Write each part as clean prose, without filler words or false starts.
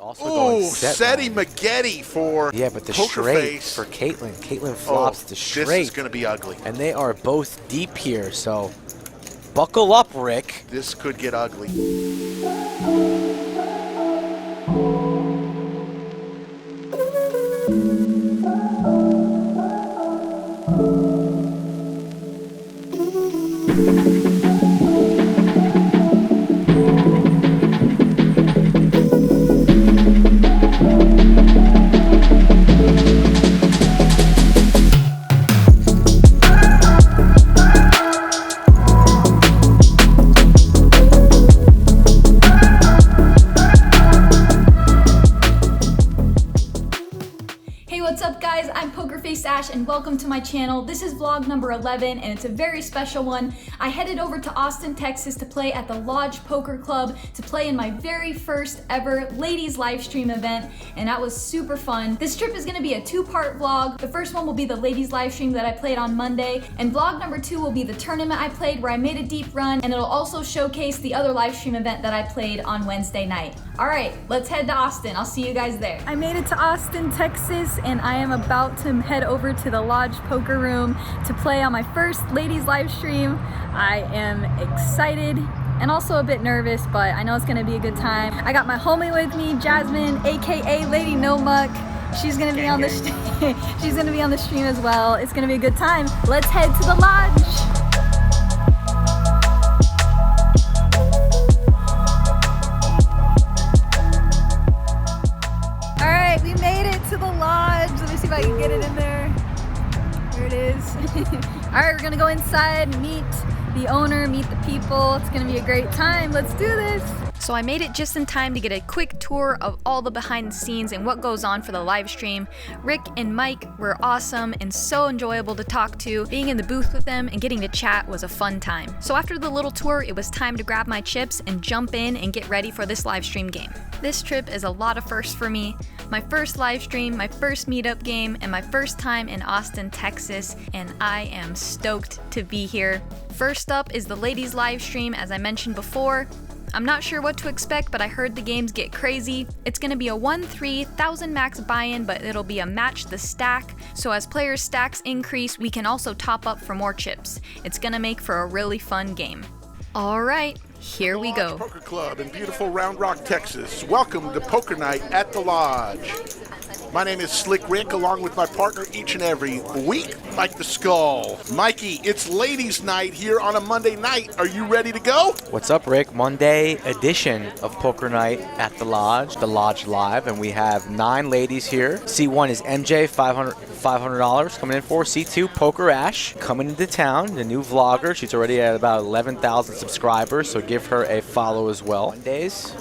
Also going Seti Maggette for yeah, but the straight for Caitlin. Caitlin flops the straight. This is going to be ugly. And they are both deep here, so buckle up, Rick. This could get ugly. What's up guys, I'm PokerfaceAsh and welcome to my channel. This is vlog number 11 and it's a very special one. I headed over to Austin, Texas to play at the Lodge Poker Club to play in my very first ever ladies live stream event, and that was super fun. This trip is gonna be a two-part vlog. The first one will be the ladies live stream that I played on Monday, and vlog number 2 will be the tournament I played where I made a deep run, and it'll also showcase the other live stream event that I played on Wednesday night. All right, let's head to Austin. I'll see you guys there. I made it to Austin, Texas, and I am about to head over to the Lodge Poker Room to play on my first ladies live stream. I am excited and also a bit nervous, but I know it's gonna be a good time. I got my homie with me, Jasmine, AKA Lady No Muck. She's gonna be on the she's gonna be on the stream as well. It's gonna be a good time. Let's head to the Lodge. Let me see if I can get it in there. There it is. All right, we're gonna go inside, meet the owner, meet the people. It's gonna be a great time. Let's do this. So I made it just in time to get a quick tour of all the behind the scenes and what goes on for the live stream. Rick and Mike were awesome and so enjoyable to talk to. Being in the booth with them and getting to chat was a fun time. So after the little tour, it was time to grab my chips and jump in and get ready for this live stream game. This trip is a lot of firsts for me. My first live stream, my first meetup game, and my first time in Austin, Texas, and I am stoked to be here. First up is the ladies live stream, as I mentioned before. I'm not sure what to expect, but I heard the games get crazy. It's gonna be a 1-3 1,000 max buy-in, but it'll be a match the stack. So as players' stacks increase, we can also top up for more chips. It's gonna make for a really fun game. All right, here we go. Poker Club in beautiful Round Rock, Texas. Welcome to Poker Night at the Lodge. My name is Slick Rick, along with my partner each and every week, Mike the Skull. Mikey, it's ladies' night here on a Monday night. Are you ready to go? What's up, Rick? Monday edition of Poker Night at the Lodge Live, and we have 9 ladies here. C1 is MJ, $500 coming in for. C2, PokerfaceAsh, coming into town, the new vlogger. She's already at about 11,000 subscribers, so give her a follow as well. Mondays,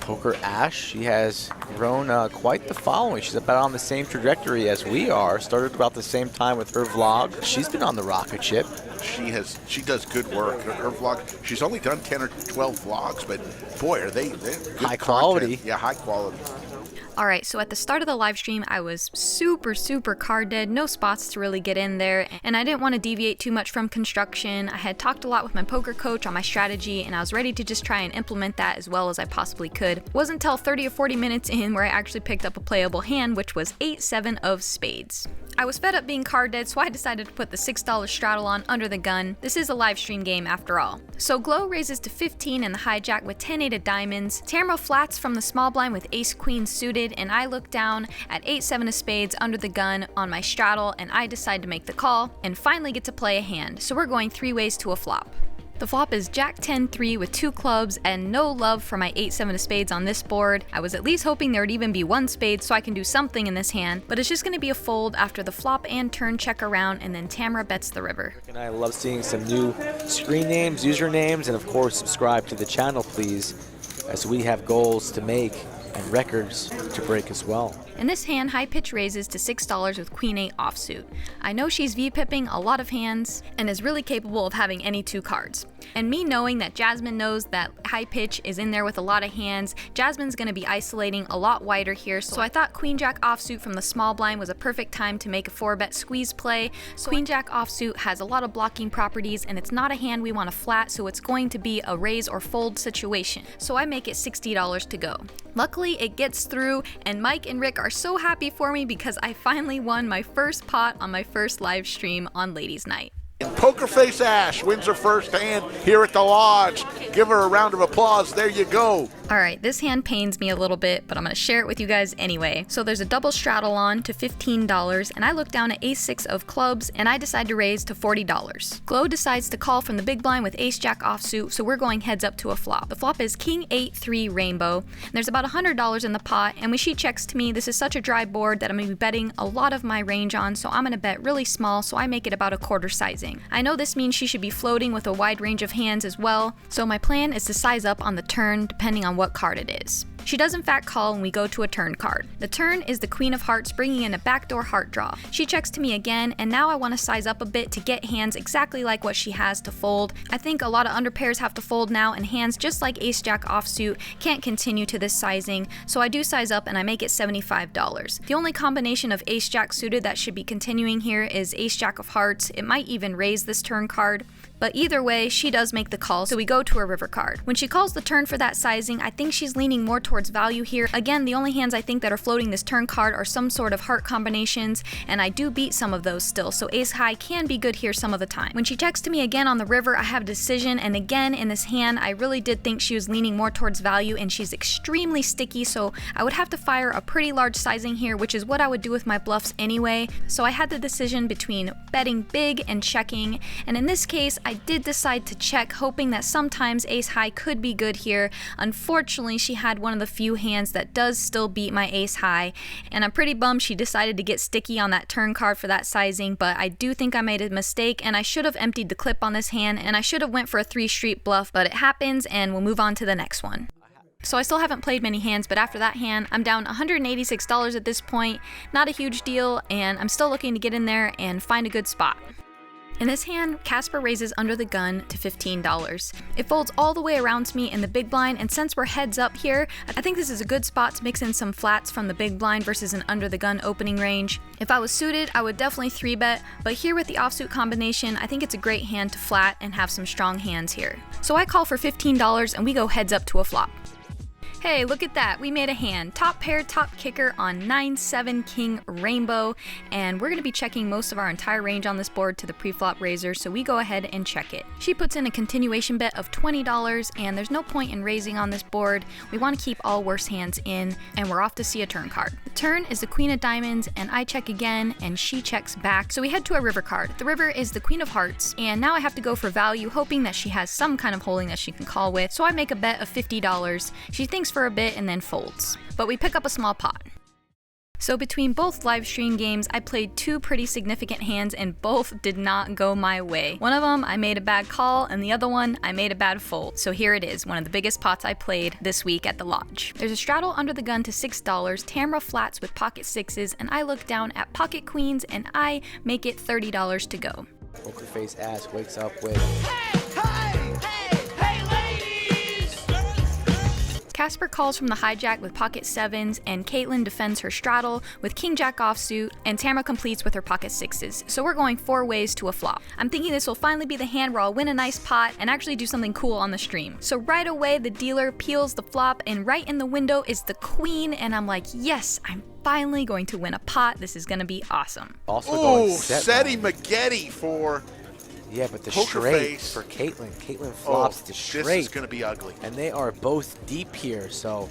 PokerfaceAsh, she has grown quite the following. She's about on the same trajectory as we are. Started about the same time with her vlog. She's been on the rocket ship. She does good work. Her vlog, she's only done 10 or 12 vlogs, but boy, are they good high quality. Content. Yeah, high quality. Alright, so at the start of the live stream, I was super card dead, no spots to really get in there, and I didn't want to deviate too much from construction. I had talked a lot with my poker coach on my strategy, and I was ready to just try and implement that as well as I possibly could. It wasn't until 30 or 40 minutes in where I actually picked up a playable hand, which was 8-7 of spades. I was fed up being card dead, so I decided to put the $6 straddle on under the gun. This is a live stream game after all. So Glow raises to 15 in the hijack with 10-8 of diamonds. Tamara flats from the small blind with ace-queen suited, and I look down at 8-7 of spades under the gun on my straddle, and I decide to make the call and finally get to play a hand. So we're going 3 ways to a flop. The flop is Jack 10-3 with 2 clubs and no love for my 8-7 of spades on this board. I was at least hoping there would even be 1 spade so I can do something in this hand, but it's just going to be a fold after the flop and turn check around, and then Tamara bets the river. And I love seeing some new screen names, usernames, and of course subscribe to the channel, please, as we have goals to make and records to break as well. In this hand, high pitch raises to $6 with Queen 8 offsuit. I know she's V-pipping a lot of hands and is really capable of having any 2 cards. And me knowing that Jasmine knows that high pitch is in there with a lot of hands, Jasmine's going to be isolating a lot wider here, so I thought Queen Jack offsuit from the small blind was a perfect time to make a 4-bet squeeze play. So Queen Jack offsuit has a lot of blocking properties, and it's not a hand we want to flat, so it's going to be a raise or fold situation. So I make it $60 to go. Luckily, Luckily, it gets through, and Mike and Rick are so happy for me because I finally won my first pot on my first live stream on Ladies Night. PokerfaceAsh wins her first hand here at the Lodge. Give her a round of applause. There you go. Alright, this hand pains me a little bit, but I'm going to share it with you guys anyway. So there's a double straddle on to $15, and I look down at ace-6 of clubs, and I decide to raise to $40. Glow decides to call from the big blind with ace-jack offsuit, so we're going heads up to a flop. The flop is king-8-3 rainbow, and there's about $100 in the pot, and when she checks to me, this is such a dry board that I'm going to be betting a lot of my range on, so I'm going to bet really small, so I make it about a quarter sizing. I know this means she should be floating with a wide range of hands as well, so my plan is to size up on the turn depending on what card it is. She does in fact call and we go to a turn card. The turn is the Queen of Hearts bringing in a backdoor heart draw. She checks to me again, and now I want to size up a bit to get hands exactly like what she has to fold. I think a lot of underpairs have to fold now, and hands just like ace-jack offsuit can't continue to this sizing, so I do size up and I make it $75. The only combination of ace-jack suited that should be continuing here is ace-jack of hearts. It might even raise this turn card. But either way, she does make the call, so we go to a river card. When she calls the turn for that sizing, I think she's leaning more towards value here. Again, the only hands I think that are floating this turn card are some sort of heart combinations, and I do beat some of those still, so ace high can be good here some of the time. When she checks to me again on the river, I have a decision, and again in this hand, I really did think she was leaning more towards value, and she's extremely sticky, so I would have to fire a pretty large sizing here, which is what I would do with my bluffs anyway. So I had the decision between betting big and checking, and in this case, I did decide to check, hoping that sometimes ace high could be good here. Unfortunately, she had one of the few hands that does still beat my ace high, and I'm pretty bummed she decided to get sticky on that turn card for that sizing, but I do think I made a mistake, and I should have emptied the clip on this hand, and I should have went for a 3-street bluff, but it happens, and we'll move on to the next one. So I still haven't played many hands, but after that hand, I'm down $186 at this point. Not a huge deal, and I'm still looking to get in there and find a good spot. In this hand, Casper raises under the gun to $15. It folds all the way around to me in the big blind, and since we're heads up here, I think this is a good spot to mix in some flats from the big blind versus an under the gun opening range. If I was suited, I would definitely 3-bet, but here with the offsuit combination, I think it's a great hand to flat and have some strong hands here. So I call for $15 and we go heads up to a flop. Hey, look at that, we made a hand. Top pair, top kicker on 9-7 king rainbow, and we're going to be checking most of our entire range on this board to the pre-flop raiser, so we go ahead and check it. She puts in a continuation bet of $20, and there's no point in raising on this board. We want to keep all worse hands in, and we're off to see a turn card. The turn is the Queen of Diamonds, and I check again, and she checks back, so we head to a river card. The river is the Queen of Hearts, and now I have to go for value, hoping that she has some kind of holding that she can call with, so I make a bet of $50. She thinks for a bit and then folds, but we pick up a small pot. So between both live stream games, I played two pretty significant hands and both did not go my way. One of them I made a bad call, and the other one I made a bad fold. So here it is, one of the biggest pots I played this week at the Lodge. There's a straddle under the gun to $6, Tamara flats with pocket sixes, and I look down at pocket queens and I make it $30 to go. PokerfaceAsh wakes up with Casper calls from the hijack with pocket sevens, and Caitlin defends her straddle with king-jack offsuit, and Tamara completes with her pocket sixes. So we're going 4 ways to a flop. I'm thinking this will finally be the hand where I'll win a nice pot and actually do something cool on the stream. So right away, the dealer peels the flop, and right in the window is the queen, and I'm like, yes, I'm finally going to win a pot. This is going to be awesome. also Oh, going Seti Maggette for yeah, but the Poker straight face. for Caitlin. Caitlin flops to straight. This is going to be ugly. And they are both deep here, so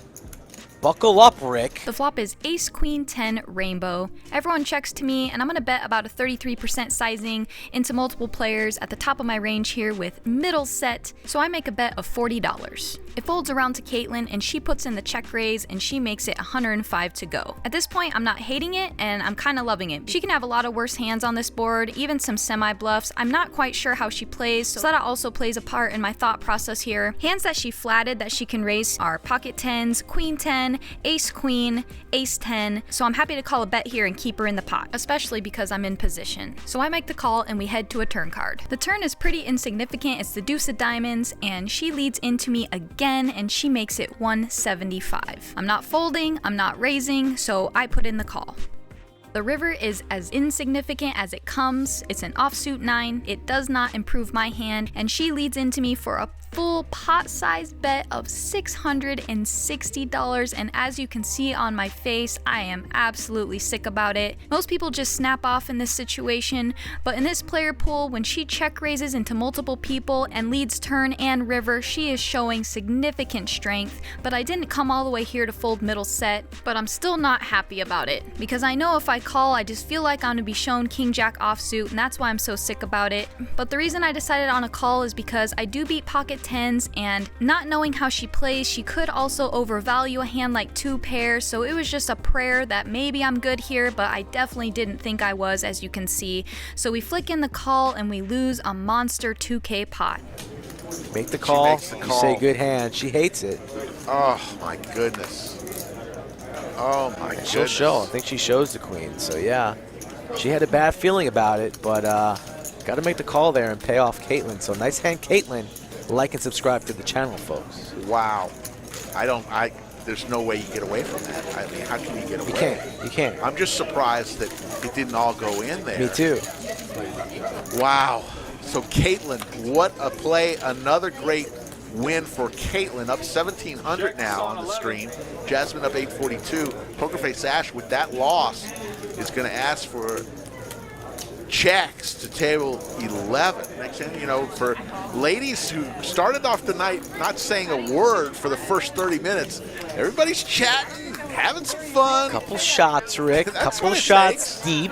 buckle up, Rick. The flop is ace queen 10 rainbow. Everyone checks to me, and I'm gonna bet about a 33% sizing into multiple players at the top of my range here with middle set, so I make a bet of $40. It folds around to Caitlin, and she puts in the check raise, and she makes it 105 to go. At this point, I'm not hating it, and I'm kind of loving it. She can have a lot of worse hands on this board, even some semi-bluffs. I'm not quite sure how she plays, so that also plays a part in my thought process here. Hands that she flatted that she can raise are pocket 10s, queen 10, ace queen, ace 10, so I'm happy to call a bet here and keep her in the pot, especially because I'm in position. So I make the call and we head to a turn card. The turn is pretty insignificant, it's the deuce of diamonds, and she leads into me again and she makes it 175. I'm not folding, I'm not raising, so I put in the call. The river is as insignificant as it comes. It's an offsuit 9. It does not improve my hand, and she leads into me for a full pot-sized bet of $660, and as you can see on my face, I am absolutely sick about it. Most people just snap off in this situation, but in this player pool, when she check raises into multiple people and leads turn and river, she is showing significant strength. But I didn't come all the way here to fold middle set, but I'm still not happy about it, because I know if I call, I just feel like I'm gonna be shown king jack offsuit, and that's why I'm so sick about it. But the reason I decided on a call is because I do beat pocket tens, and not knowing how she plays, she could also overvalue a hand like 2 pairs, so it was just a prayer that maybe I'm good here, but I definitely didn't think I was, as you can see. So we flick in the call and we lose a monster 2K pot. Make the call. She makes the You call. say good hand. She hates it. Oh my goodness. Oh my goodness. She'll show. I think she shows the queen. So yeah, she had a bad feeling about it, but got to make the call there and pay off Caitlin. So nice hand, Caitlin. Like and subscribe to the channel, folks. Wow. There's no way you get away from that. I mean, how can you get away? You can't. You can't. I'm just surprised that it didn't all go in there. Me too. Wow. So Caitlin, what a play. Another great win for Caitlin, up 1,700 now on the stream. Jasmine up 842. PokerfaceAsh with that loss is going to ask for checks to table 11. Next thing you know, for ladies who started off the night not saying a word for the first 30 minutes, everybody's chatting, having some fun. Couple shots, Rick. That's Couple what it shots takes. deep.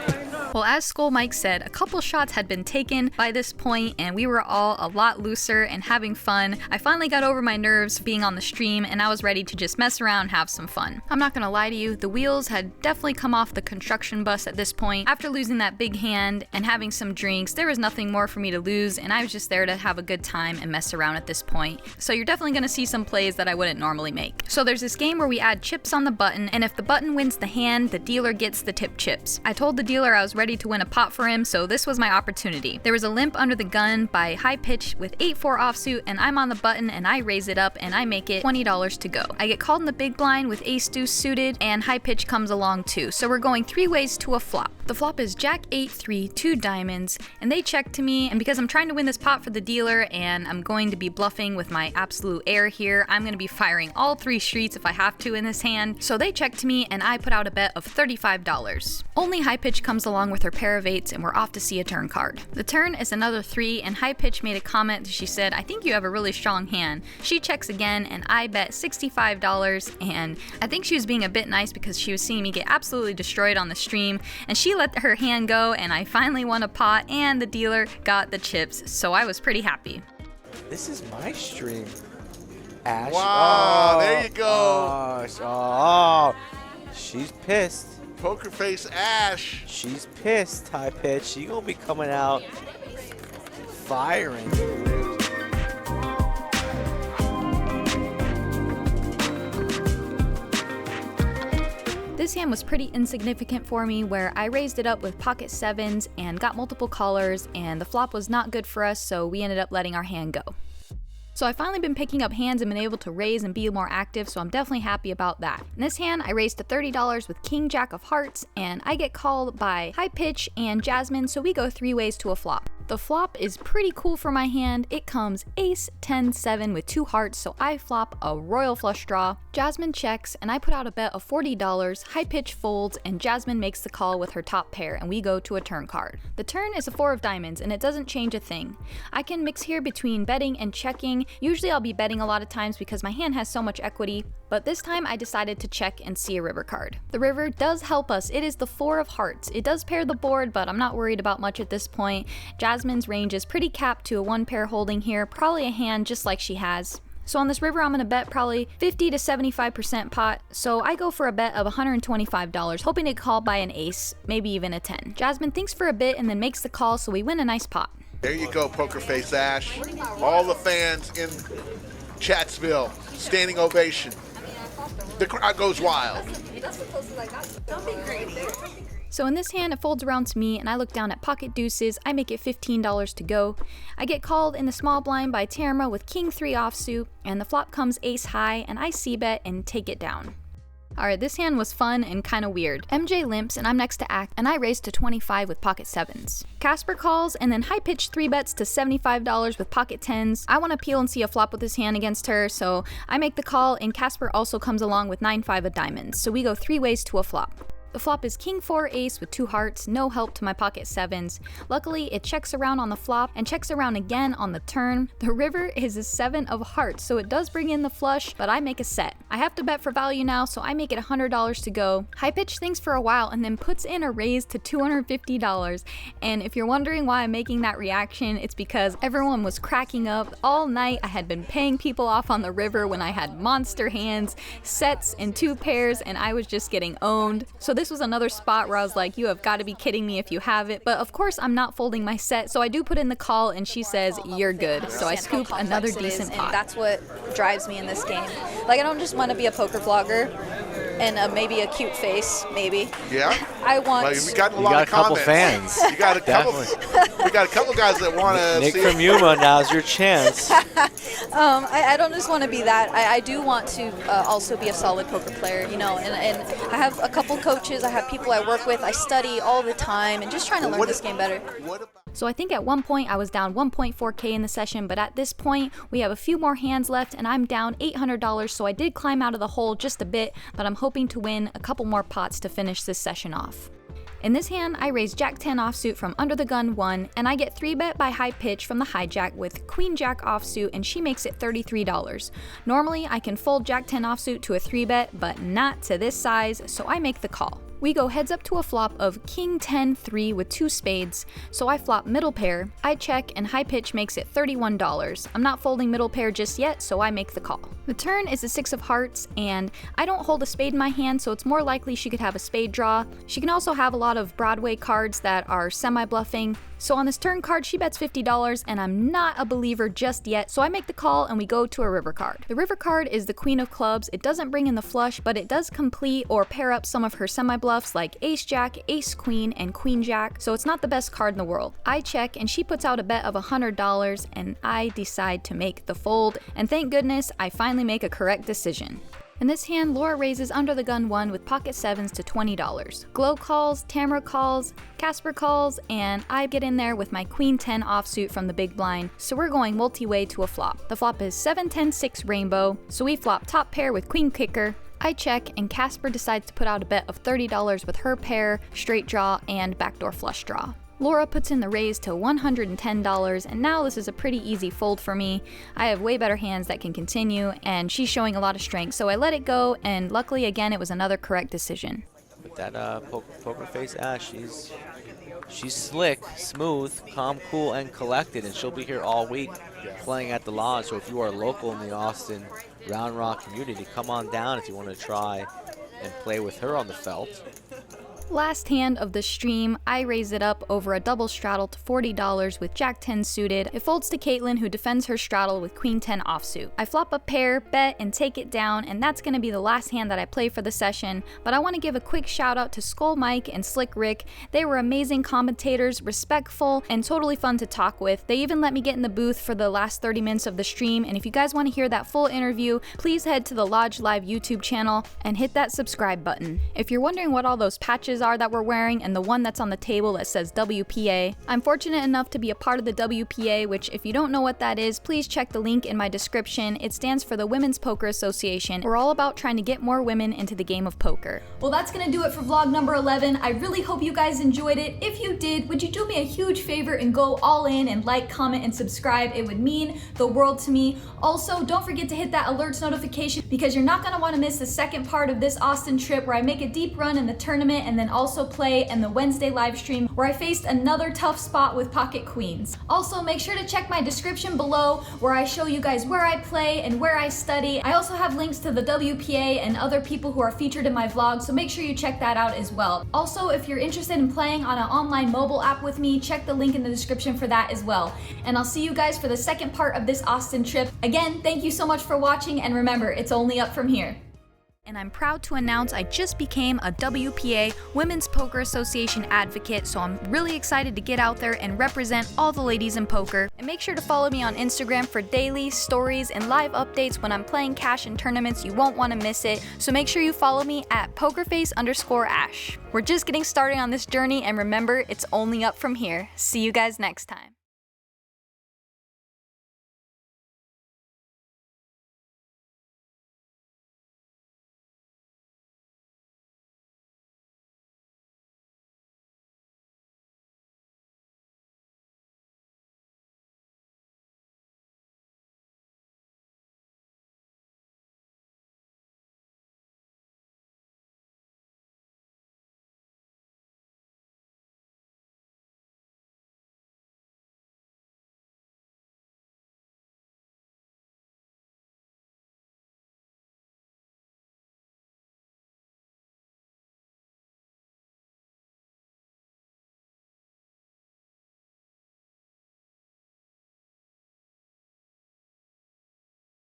Well, as Skull Mike said, a couple shots had been taken by this point, and we were all a lot looser and having fun. I finally got over my nerves being on the stream, and I was ready to just mess around and have some fun. I'm not gonna lie to you, the wheels had definitely come off the construction bus at this point. After losing that big hand and having some drinks, there was nothing more for me to lose, and I was just there to have a good time and mess around at this point. So you're definitely gonna see some plays that I wouldn't normally make. So there's this game where we add chips on the button, and if the button wins the hand, the dealer gets the tip chips. I told the dealer I was ready to win a pot for him, so this was my opportunity. There was a limp under the gun by high pitch with 8-4 offsuit, and I'm on the button and I raise it up and I make it $20 to go. I get called in the big blind with ace deuce suited, and high pitch comes along too, so we're going 3 ways to a flop. The flop is jack 8-3, 2 diamonds, and they check to me, and because I'm trying to win this pot for the dealer and I'm going to be bluffing with my absolute air here, I'm going to be firing all 3 streets if I have to in this hand, so they check to me and I put out a bet of $35. Only high pitch comes along with her pair of 8s, and we're off to see a turn card. The turn is another 3, and high pitch made a comment. She said, "I think you have a really strong hand." She checks again, and I bet $65, and I think she was being a bit nice because she was seeing me get absolutely destroyed on the stream, and she let her hand go, and I finally won a pot, and the dealer got the chips, so I was pretty happy. This is my stream. Ash. Wow, there you go. Oh, she's pissed. PokerfaceAsh. She's pissed, high pitch. She gonna be coming out firing. This hand was pretty insignificant for me, where I raised it up with pocket 7s and got multiple callers, and the flop was not good for us, so we ended up letting our hand go. So I've finally been picking up hands and been able to raise and be more active, so I'm definitely happy about that. In this hand, I raised to $30 with king jack of hearts, and I get called by high pitch and Jasmine, so we go 3 ways to a flop. The flop is pretty cool for my hand. It comes ace 10-7 with 2 hearts, so I flop a royal flush draw. Jasmine checks, and I put out a bet of $40. High pitch folds, and Jasmine makes the call with her top pair, and we go to a turn card. The turn is a 4 of diamonds, and it doesn't change a thing. I can mix here between betting and checking. Usually I'll be betting a lot of times because my hand has so much equity, but this time I decided to check and see a river card. The river does help us. It is the 4 of hearts. It does pair the board, but I'm not worried about much at this point. Jasmine's range is pretty capped to a 1 pair holding here, probably a hand just like she has. So on this river, I'm gonna bet probably 50 to 75% pot, so I go for a bet of $125, hoping to call by an ace, maybe even a 10. Jasmine thinks for a bit and then makes the call, so we win a nice pot. There you go, PokerfaceAsh. All the fans in Chatsville, standing ovation. The crowd goes wild. So in this hand, it folds around to me, and I look down at pocket deuces. I make it $15 to go. I get called in the small blind by Tamara with king 3 offsuit, and the flop comes ace high, and I c-bet and take it down. Alright, this hand was fun and kinda weird. MJ limps and I'm next to act, and I raise to 25 with pocket 7s. Casper calls and then high pitch 3-bets to $75 with pocket 10s. I want to peel and see a flop with this hand against her, so I make the call, and Casper also comes along with 9-5 of diamonds, so we go 3 ways to a flop. The flop is King 4 Ace with 2 hearts, no help to my pocket 7s. Luckily, it checks around on the flop and checks around again on the turn. The river is a 7 of hearts, so it does bring in the flush, but I make a set. I have to bet for value now, so I make it $100 to go. High pitch thinks for a while and then puts in a raise to $250. And if you're wondering why I'm making that reaction, it's because everyone was cracking up all night. I had been paying people off on the river when I had monster hands, sets, and 2 pairs, and I was just getting owned. So this was another spot where I was like, you have got to be kidding me if you have it. But of course I'm not folding my set, so I do put in the call and she says, you're good. So I scoop another decent pot. And that's what drives me in this game. Like, I don't just want to be a poker vlogger and maybe a cute face, maybe. Yeah. I want. Like, we got a lot of couple comments. fans. You got a couple. We got a couple guys that want to Nick see. from Yuma, now's your chance. I don't just want to be that. I do want to also be a solid poker player, you know. And I have a couple coaches. I have people I work with. I study all the time and just trying to learn this game better. So I think at one point I was down 1.4k in the session, but at this point we have a few more hands left and I'm down $800, so I did climb out of the hole just a bit, but I'm hoping to win a couple more pots to finish this session off. In this hand, I raise Jack 10 offsuit from under the gun 1, and I get 3-bet by high pitch from the hijack with Queen Jack offsuit, and she makes it $33. Normally, I can fold Jack 10 offsuit to a 3-bet, but not to this size, so I make the call. We go heads up to a flop of King 10-3 with 2 spades, so I flop middle pair, I check, and high pitch makes it $31. I'm not folding middle pair just yet, so I make the call. The turn is a 6 of hearts, and I don't hold a spade in my hand, so it's more likely she could have a spade draw. She can also have a lot of Broadway cards that are semi-bluffing. So on this turn card, she bets $50, and I'm not a believer just yet, so I make the call and we go to a river card. The river card is the Queen of Clubs. It doesn't bring in the flush, but it does complete or pair up some of her semi-bluffs like Ace Jack, Ace Queen, and Queen Jack, so it's not the best card in the world. I check, and she puts out a bet of $100, and I decide to make the fold, and thank goodness I finally make a correct decision. In this hand, Laura raises under the gun 1 with pocket 7s to $20. Glow calls, Tamara calls, Casper calls, and I get in there with my Queen 10 offsuit from the big blind, so we're going multi-way to a flop. The flop is 7-10-6 rainbow, so we flop top pair with Queen Kicker. I check, and Casper decides to put out a bet of $30 with her pair, straight draw, and backdoor flush draw. Laura puts in the raise to $110, and now this is a pretty easy fold for me. I have way better hands that can continue, and she's showing a lot of strength, so I let it go, and luckily again it was another correct decision. But that PokerfaceAsh, she's slick, smooth, calm, cool, and collected, and she'll be here all week playing at the lodge. So if you are local in the Austin Round Rock community, come on down if you want to try and play with her on the felt. Last hand of the stream, I raise it up over a double straddle to $40 with Jack 10 suited. It folds to Caitlin, who defends her straddle with Queen 10 offsuit. I flop a pair, bet, and take it down, and that's going to be the last hand that I play for the session, but I want to give a quick shout out to Skull Mike and Slick Rick. They were amazing commentators, respectful, and totally fun to talk with. They even let me get in the booth for the last 30 minutes of the stream, and if you guys want to hear that full interview, please head to the Lodge Live YouTube channel and hit that subscribe button. If you're wondering what all those patches are that we're wearing and the one that's on the table that says WPA, I'm fortunate enough to be a part of the WPA, which if you don't know what that is, please check the link in my description. It stands for the Women's Poker Association. We're all about trying to get more women into the game of poker. Well, that's gonna do it for vlog number 11. I really hope you guys enjoyed it. If you did, would you do me a huge favor and go all in and like, comment, and subscribe? It would mean the world to me. Also, don't forget to hit that alerts notification because you're not gonna wanna miss the second part of this Austin trip where I make a deep run in the tournament and then also play in the Wednesday live stream where I faced another tough spot with pocket queens. Also, make sure to check my description below where I show you guys where I play and where I study. I also have links to the WPA and other people who are featured in my vlog, so make sure you check that out as well. Also, if you're interested in playing on an online mobile app with me, check the link in the description for that as well. And I'll see you guys for the second part of this Austin trip. Again, thank you so much for watching, and remember, it's only up from here. And I'm proud to announce I just became a WPA, Women's Poker Association advocate, so I'm really excited to get out there and represent all the ladies in poker. And make sure to follow me on Instagram for daily stories and live updates when I'm playing cash in tournaments. You won't want to miss it, so make sure you follow me at PokerfaceAsh. We're just getting started on this journey, and remember, it's only up from here. See you guys next time.